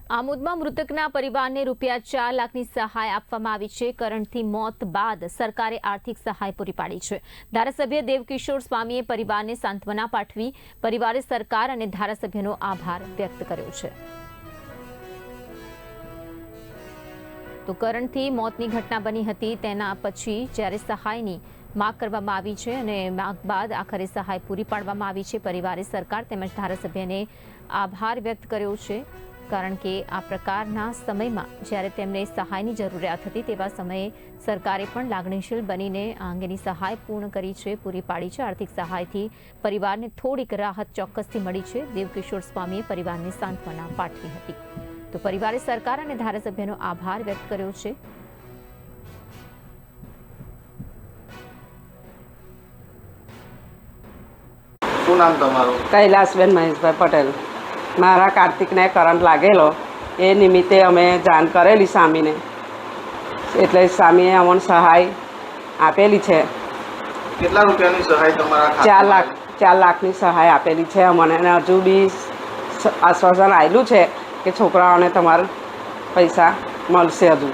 આમોદમાં મૃતકના પરિવારને ₹4 લાખની સહાય આપવામાં આવી છે। કરણથી મોત બાદ સરકારે આર્થિક સહાય પૂરી પાડી છે। ધારાસભ્ય દેવકિશોર સ્વામીએ પરિવારને સાંત્વના પાઠવી પરિવારે સરકાર અને ધારાસભ્યનો આભાર વ્યક્ત કર્યો છે। તો કરણથી મોતની ઘટના બની હતી તેના પછી જ્યારે સહાયની માગ કરવામાં આવી છે અને માગ બાદ આખરે સહાય પૂરી પાડવામાં આવી છે। પરિવારે સરકાર તેમજ ધારાસભ્યને આભાર વ્યક્ત કર્યો છે, કારણ કે આ પ્રકારના સમયમાં જ્યારે તેમને સહાયની જરૂરિયાત હતી તેવા સમયે સરકારે પણ લાગણીશીલ બનીને આ અંગેની સહાય પૂર્ણ કરી છે, પૂરી પાડી છે। આર્થિક સહાયથી પરિવારને થોડીક રાહત ચોક્કસથી મળી છે। દેવકિશોર સ્વામીએ પરિવારને સાંત્વના પાઠવી હતી। તો પરિવારે સરકાર અને ધારાસભ્યનો આભાર વ્યક્ત કર્યો છે। શું નામ તમારું? કૈલાસબેન મહેશભાઈ પટેલ। મારા કાર્તિકને કરંટ લાગેલો એ નિમિત્તે અમે જાણ કરેલી સ્વામીને, એટલે સ્વામીએ અમને સહાય આપેલી છે। કેટલા રૂપિયાની સહાય તમારા 4 લાખની સહાય આપેલી છે અમને, અને હજુ બી આશ્વાસન આવેલું છે કે છોકરાઓને તમારા પૈસા મળશે હજુ।